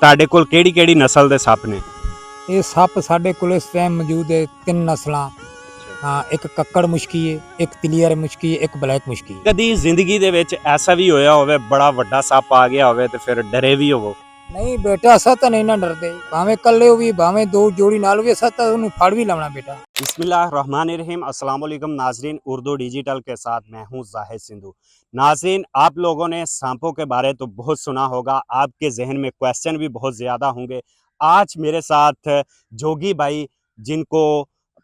ਤੁਹਾਡੇ ਕੋਲ ਕਿਹੜੀ ਨਸਲ ਦੇ ਸੱਪ ਨੇ? ਇਹ ਸੱਪ ਸਾਡੇ ਕੋਲ ਇਸ ਟਾਈਮ ਮੌਜੂਦ ਹੈ 3 ਨਸਲਾਂ। ਹਾਂ, ਇੱਕ ਕੱਕੜ ਮੁਸ਼ਕੀ ਹੈ, ਇੱਕ ਤਲੀਅਰ ਮੁਸ਼ਕੀ ਹੈ, ਇੱਕ ਬਲੈਕ ਮੁਸ਼ਕੀ ਹੈ। ਕਦੀ ਜ਼ਿੰਦਗੀ ਦੇ ਵਿੱਚ ਐਸਾ ਵੀ ਹੋਇਆ ਹੋਵੇ ਬੜਾ ਵੱਡਾ ਸੱਪ ਆ ਗਿਆ ਹੋਵੇ ਤੇ ਫਿਰ ਡਰੇ ਵੀ ਹੋਵੋ? ਨਹੀਂ ਬੇਟਾ, ਅਸਾਂ ਤਾਂ ਨਹੀਂ ਨਾ ਡਰਦੇ, ਭਾਵੇਂ ਕੱਲੇ ਹੋ ਵੀ भाਵੇਂ दो जोड़ी नाल भी असां तो उन्हें फाड़ भी लाना बेटा। बिस्मिल्लाहिर्रहमानिर्रहीम। अस्सलाम वालेकुम नाजरीन, उर्दू डिजिटल के साथ मैं हूं जाहिद सिंधु। नाजरीन, आप लोगों ने सांपों के बारे तो बहुत सुना होगा, आपके जहन में क्वेश्चन भी बहुत ज़्यादा होंगे। आज मेरे साथ जोगी भाई, जिनको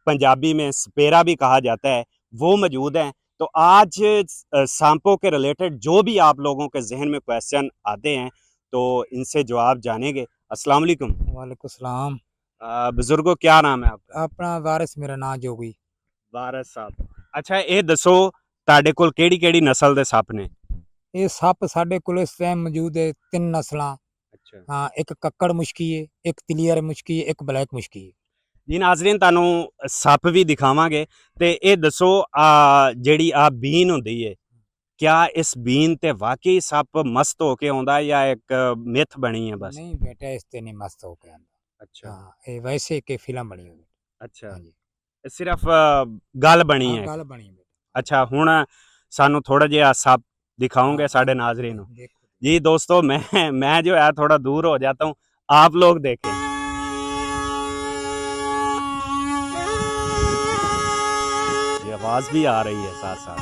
पंजाबी में सपेरा भी कहा जाता है, वो मौजूद हैं। तो आज सांपों के रिलेटेड जो भी आप लोगों के जहन में क्वेश्चन आते हैं तो इनसे जवाब जानेंगे। अस्सलाम वालेकुम। वालेकुम सलाम। बुजुर्गो, क्या नाम है आपका? अपना वारिस मेरा नाम जोगी। ਵਾਰਿਸ ਸਾਹਿਬ। ਅੱਛਾ, ਇਹ ਦੱਸੋ ਤੁਹਾਡੇ ਕੋਲ ਕਿਹੜੀ ਨਸਲ ਦੇ ਸੱਪ ਨੇ? ਇਹ ਸੱਪ ਸਾਡੇ ਕੋਲ ਇਸ ਟਾਈਮ ਮੌਜੂਦ ਹੈ 3 ਨਸਲਾਂ। ਅੱਛਾ ਹਾਂ, ਇੱਕ ਕੱਕੜ ਮੁਸ਼ਕੀ ਹੈ, ਇੱਕ ਤਲੀਅਰ ਮੁਸ਼ਕੀ ਹੈ, ਇੱਕ ਬਲੈਕ ਮੁਸ਼ਕੀ ਹੈ। ਜੀ ਨਾਜ਼ਰੀਨ, ਤੁਹਾਨੂੰ ਸੱਪ ਵੀ ਦਿਖਾਵਾਂਗੇ ਤੇ ਇਹ ਦੱਸੋ ਜਿਹੜੀ ਆ ਬੀਨ ਹੁੰਦੀ ਏ, ਕਿਆ ਇਸ ਬੀਨ ਤੇ ਵਾਕਈ ਸੱਪ ਮਸਤ ਹੋ ਕੇ ਆਉਂਦਾ ਜਾਂ ਇੱਕ ਮਿੱਥ ਬਣੀ ਹੈ ਬਸ? ਨਹੀਂ ਬੇਟਾ, ਇਸ ਤੇ ਨਹੀਂ ਮਸਤ ਹੋ ਕੇ ਆਉਂਦਾ। ਅੱਛਾ ਹਾਂ, ਇਹ ਵੈਸੇ ਕਿ ਫਿਲਮ ਬਣੀ ਹੋਈ। ਅੱਛਾ, ਹਾਂਜੀ, ਇਹ ਸਿਰਫ ਗੱਲ ਬਣੀ ਹੈ। ਗੱਲ ਬਣੀ ਬੇਟਾ। ਅੱਛਾ, ਹੁਣ ਸਾਨੂੰ ਥੋੜਾ ਜਿਹਾ ਸੱਪ दिखाओगे साढ़े नाजरीन? जी दोस्तों, मैं जो है थोड़ा दूर हो जाता हूँ, आप लोग देखें। ये आवाज भी आ रही है साथ साथ।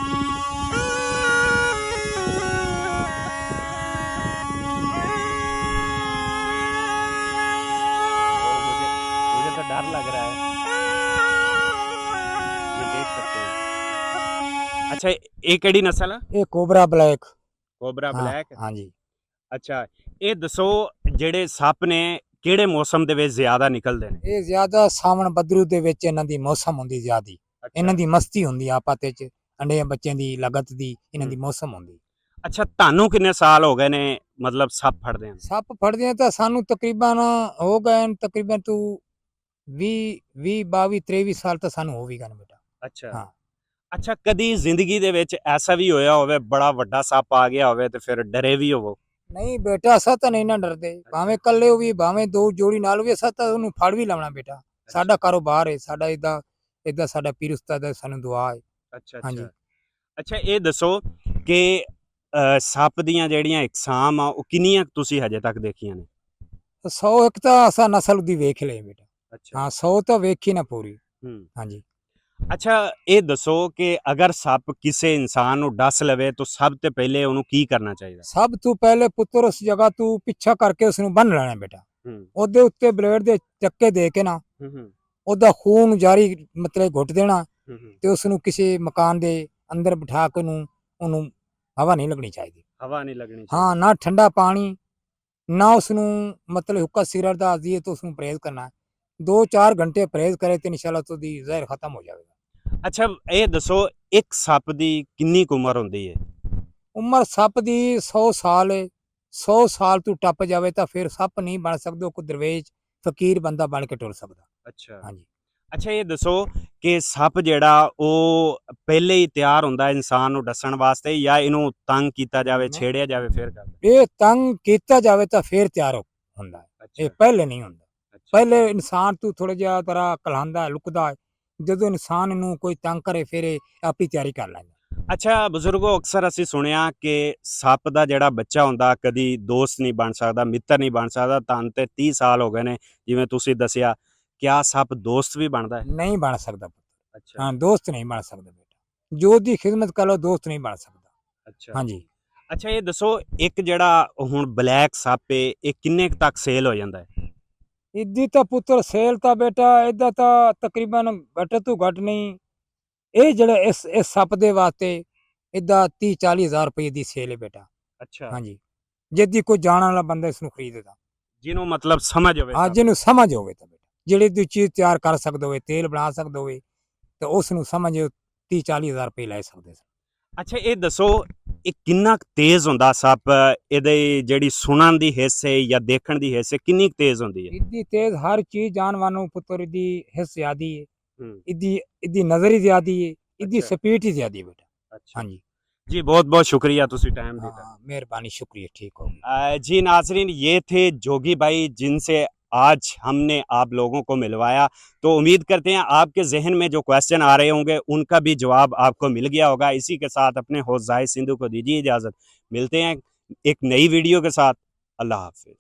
मुझे तो डर लग रहा है, ये देख सकते हैं। अच्छा, ਇਹ ਕਿਹੜੀ ਨਸਲ ਆ? ਇਹ ਕੋਬਰਾ ਬਲੈਕ। Cobra black? ਹਾਂਜੀ। ਅੱਛਾ, ਇਹ ਦੱਸੋ ਜਿਹੜੇ ਸੱਪ ਨੇ ਕਿਹੜੇ ਮੌਸਮ ਦੇ ਵਿੱਚ ਜ਼ਿਆਦਾ ਨਿਕਲਦੇ ਨੇ? ਇਹ ਜ਼ਿਆਦਾ ਸਾਵਣ ਬੱਦਰੂ ਦੇ ਵਿੱਚ ਇਹਨਾਂ ਦੀ ਮੌਸਮ ਹੁੰਦੀ ਜ਼ਿਆਦੀ। ਇਹਨਾਂ ਦੀ ਮਸਤੀ ਹੁੰਦੀ ਆਪਸ ਵਿੱਚ, ਅੰਡੇ ਬੱਚਿਆਂ ਦੀ ਲਗਤ ਦੀ ਇਹਨਾਂ ਦੀ ਮੌਸਮ ਹੁੰਦੀ। ਅੱਛਾ, ਤੁਹਾਨੂੰ ਕਿੰਨੇ ਸਾਲ ਹੋ ਗਏ ਨੇ ਮਤਲਬ ਸੱਪ ਫੜਦੇ ਆ? ਸੱਪ ਫੜਦੇ ਆ ਤਾਂ ਸਾਨੂੰ ਤਕਰੀਬਨ ਹੋ ਗਏ ਤਕਰੀਬਨ ਤੂੰ 20 22 23 ਸਾਲ ਤਾਂ ਸਾਨੂੰ ਹੋ ਵੀ ਗਏ ਨੇ ਬੇਟਾ। ਅੱਛਾ ਹਾਂ। ਅੱਛਾ, ਕਦੀ ਜ਼ਿੰਦਗੀ ਦੇ ਵਿੱਚ ਐਸਾ ਵੀ ਹੋਇਆ ਹੋਵੇ ਬੜਾ ਵੱਡਾ ਸੱਪ ਆ ਗਿਆ ਹੋਵੇ ਤੇ ਫਿਰ ਡਰੇ ਵੀ ਹੋਵੋ? ਨਹੀਂ ਬੇਟਾ, ਅਸਾਂ ਤਾਂ ਨਹੀਂ ਨਾ ਡਰਦੇ, ਭਾਵੇਂ ਕੱਲੇ ਹੋ ਵੀ ਭਾਵੇਂ 2 जोड़ी ਨਾਲ ਵੀ ਅਸਾਂ ਤਾਂ ਉਹਨੂੰ ਫੜ ਵੀ ਲਾਉਣਾ ਬੇਟਾ। ਸਾਡਾ ਕਾਰੋਬਾਰ ਹੈ, ਸਾਡਾ ਇਦਾਂ ਸਾਡਾ ਪੀਰ ਉਸਤਾਦ ਦਾ ਸਾਨੂੰ ਦੁਆ ਹੈ। ਅੱਛਾ ਹਾਂਜੀ। ਅੱਛਾ, ਇਹ ਦੱਸੋ ਕਿ ਸੱਪ ਦੀਆਂ ਜਿਹੜੀਆਂ ਇਕਸਾਮ ਆ ਉਹ ਕਿੰਨੀਆਂ ਤੁਸੀਂ ਹਜੇ ਤੱਕ ਦੇਖੀਆਂ ਨੇ? 100 ਇੱਕ ਤਾਂ ਅਸਾਂ ਨਸਲ ਦੀ ਵੇਖ ਲਏ ਬੇਟਾ। ਅੱਛਾ। ਹਾਂ, 100 ਤਾਂ ਵੇਖੀ ਨਾ ਪੂਰੀ। ਹਾਂਜੀ। ਅੱਛਾ, ਇਹ ਦੱਸੋ ਕਿ ਅਗਰ ਸੱਪ ਕਿਸੇ ਇਨਸਾਨ ਨੂੰ ਡਸ ਲਵੇ ਤਾਂ ਸਭ ਤੋਂ ਪਹਿਲੇ ਉਹਨੂੰ ਕੀ ਕਰਨਾ ਚਾਹੀਦਾ? ਸਭ ਤੋਂ ਪਹਿਲੇ ਪੁੱਤਰ ਉਸ ਜਗ੍ਹਾ ਤੂੰ ਪਿੱਛਾ ਕਰਕੇ ਉਸ ਨੂੰ ਬੰਨ ਲੈਣਾ ਬੇਟਾ। ਉਹਦੇ ਉੱਤੇ ਬਲੇਡ ਦੇ ਚੱਕੇ ਦੇ ਕੇ ਨਾ ਉਹਦਾ ਖੂਨ ਜਾਰੀ ਮਤਲਬ ਘੁੱਟ ਦੇਣਾ ਤੇ ਉਸ ਨੂੰ ਕਿਸੇ ਮਕਾਨ ਦੇ ਅੰਦਰ ਬਿਠਾ ਕੇ ਉਹਨੂੰ ਹਵਾ ਨਹੀਂ ਲੱਗਣੀ ਚਾਹੀਦੀ। ਹਵਾ ਨਹੀਂ ਲੱਗਣੀ ਚਾਹੀਦੀ? ਹਾਂ, ਨਾ ਠੰਡਾ ਪਾਣੀ, ਨਾ ਉਸ ਨੂੰ ਮਤਲਬ ਹੁੱਕਾ ਸਿਗਰਟ ਦਾ ਆਦੀ ਹੈ ਤਾਂ ਉਸ ਨੂੰ ਪਰਹੇਜ਼ ਕਰਨਾ। 2-4 ਘੰਟੇ ਪਰਹੇਜ਼ ਕਰੇ ਤੇ ਇਨਸ਼ਾਅੱਲਾ ਤੋਂ ਦੀ ਜ਼ਹਿਰ ਖਤਮ ਹੋ ਜਾਵੇਗਾ। ਅੱਛਾ, ਇਹ ਦੱਸੋ ਇੱਕ ਸੱਪ ਦੀ ਕਿੰਨੀ ਕੁ ਉਮਰ ਹੁੰਦੀ ਹੈ? ਉਮਰ ਸੱਪ ਦੀ 100 ਸਾਲ ਹੈ। 100 ਸਾਲ ਤੋਂ ਟੱਪ ਜਾਵੇ ਤਾਂ ਫਿਰ ਸੱਪ ਨਹੀਂ ਬਣ ਸਕਦਾ, ਕੋਈ ਦਰਵੇਸ਼ ਫਕੀਰ ਬੰਦਾ ਬਣ ਕੇ ਟੁਰ ਸਕਦਾ। ਅੱਛਾ। ਹਾਂਜੀ। ਅੱਛਾ, ਇਹ ਦੱਸੋ ਕਿ ਸੱਪ ਜਿਹੜਾ ਉਹ ਪਹਿਲੇ ਹੀ ਤਿਆਰ ਹੁੰਦਾ ਇਨਸਾਨ ਨੂੰ ਡਸਣ ਵਾਸਤੇ ਜਾਂ ਇਹਨੂੰ ਤੰਗ ਕੀਤਾ ਜਾਵੇ, ਛੇੜਿਆ ਜਾਵੇ ਫਿਰ ਕਰਦਾ? ਇਹ ਤੰਗ ਕੀਤਾ ਜਾਵੇ ਤਾਂ ਫਿਰ ਤਿਆਰ ਹੁੰਦਾ ਹੈ, ਇਹ ਪਹਿਲੇ ਨਹੀਂ ਹੁੰਦਾ। ਪਹਿਲੇ ਇਨਸਾਨ ਤੋਂ ਥੋੜਾ ਜਿਹਾ ਤਰ੍ਹਾਂ ਕਲਹਾਂਦਾ ਲੁਕਦਾ ਹੈ, ਜਦੋਂ ਇਨਸਾਨ ਨੂੰ ਕੋਈ ਤੰਗ ਕਰੇ ਫਿਰ ਇਹ ਆਪੀ ਤਿਆਰੀ ਕਰ ਲੈਂਦਾ। ਅੱਛਾ ਬਜ਼ੁਰਗੋ, ਅਕਸਰ ਅਸੀਂ ਸੁਣਿਆ ਕਿ ਸੱਪ ਦਾ ਜਿਹੜਾ ਬੱਚਾ ਹੁੰਦਾ ਕਦੀ ਦੋਸਤ ਨਹੀਂ ਬਣ ਸਕਦਾ, ਮਿੱਤਰ ਨਹੀਂ ਬਣ ਸਕਦਾ। ਤੁਹਾਨੂੰ ਤੇ 30 ਸਾਲ ਹੋ ਗਏ ਨੇ ਜਿਵੇਂ ਤੁਸੀਂ ਦੱਸਿਆ, ਕਿਆ ਸੱਪ ਦੋਸਤ ਵੀ ਬਣਦਾ ਹੈ? ਨਹੀਂ ਬਣ ਸਕਦਾ ਪੁੱਤਰ। ਅੱਛਾ। ਹਾਂ, ਦੋਸਤ ਨਹੀਂ ਬਣ ਸਕਦਾ ਬੇਟਾ, ਜੋ ਦੀ ਖਿਦਮਤ ਕਰ ਲੋ ਦੋਸਤ ਨਹੀਂ ਬਣ ਸਕਦਾ। ਅੱਛਾ। ਹਾਂਜੀ। ਅੱਛਾ, ਇਹ ਦੱਸੋ ਇੱਕ ਜਿਹੜਾ ਹੁਣ ਬਲੈਕ ਸੱਪ ਏ, ਇਹ ਕਿੰਨੇ ਕੁ ਤੱਕ ਸੇਲ ਹੋ ਜਾਂਦਾ ਹੈ? ਇੱਦੀ ਤਾਂ ਪੁੱਤਰ ਸੇਲ ਤਾਂ ਬੇਟਾ ਇਹਦਾ ਤਾਂ ਤਕਰੀਬਨ ਘੱਟ ਤੋਂ ਘੱਟ ਨਹੀਂ, ਇਹ ਜਿਹੜਾ ਇਸ ਸੱਪ ਦੇ ਵਾਸਤੇ ਇਹਦਾ 30-40 ਹਜ਼ਾਰ ਰੁਪਏ ਦੀ ਸੇਲ ਹੈ ਬੇਟਾ। ਅੱਛਾ। ਹਾਂਜੀ, ਜਿੱਦੀ ਕੋਈ ਜਾਣ ਵਾਲਾ ਬੰਦਾ ਇਸ ਨੂੰ ਖਰੀਦਦਾ, ਜਿਹਨੂੰ ਮਤਲਬ ਸਮਝ ਹੋਵੇ। ਹਾਂ, ਜਿਹਨੂੰ ਸਮਝ ਹੋਵੇ ਤਾਂ ਬੇਟਾ, ਜਿਹੜੀ ਦੀ ਚੀਜ਼ ਤਿਆਰ ਕਰ ਸਕਦਾ ਹੋਵੇ, ਤੇਲ ਬਣਾ ਸਕਦਾ ਹੋਵੇ ਤਾਂ ਉਸ ਨੂੰ ਸਮਝ 30-40 ਹਜ਼ਾਰ ਰੁਪਏ ਲੈ ਸਕਦੇ ਸਨ। ਅੱਛਾ, ਇਹ ਦੱਸੋ ਇਹ ਕਿੰਨਾ ਕੁ ਤੇਜ਼ ਹੁੰਦਾ ਸੱਪ? ਇਹਦੇ ਜਿਹੜੀ ਸੁਣਨ ਦੀ ਹਿੱਸ ਹੈ ਜਾਂ ਦੇਖਣ ਦੀ ਹਿੱਸ ਹੈ, ਕਿੰਨੀ ਕੁ ਤੇਜ਼ ਹੁੰਦੀ ਹੈ? ਇੱਦੀ ਤੇਜ਼ ਹਰ ਚੀਜ਼ ਜਾਨਵਰ ਨੂੰ ਪੁੱਤਰ ਇਹਦੀ ਹਿੱਸ ਜ਼ਿਆਦੀ ਹੈ, ਇਹਦੀ ਨਜ਼ਰ ਹੀ ਜ਼ਿਆਦੀ ਹੈ, ਇਹਦੀ ਸਪੀਡ ਹੀ ਜ਼ਿਆਦੀ ਹੈ ਬੇਟਾ। ਅੱਛਾ। ਹਾਂਜੀ। जी बहुत बहुत शुक्रिया तुसी टाइम दिता। हाँ मेहरबानी शुक्रिया ठीक हो गया। जी नाजरीन, ये थे जोगी भाई जिनसे आज हमने आप लोगों को मिलवाया। तो उम्मीद करते हैं आपके जहन में जो क्वेश्चन आ रहे होंगे उनका भी जवाब आपको मिल गया होगा। इसी के साथ अपने होस्ट जाहिद सिंधु को दीजिए इजाज़त। मिलते हैं एक नई वीडियो के साथ। अल्लाह हाफिज़।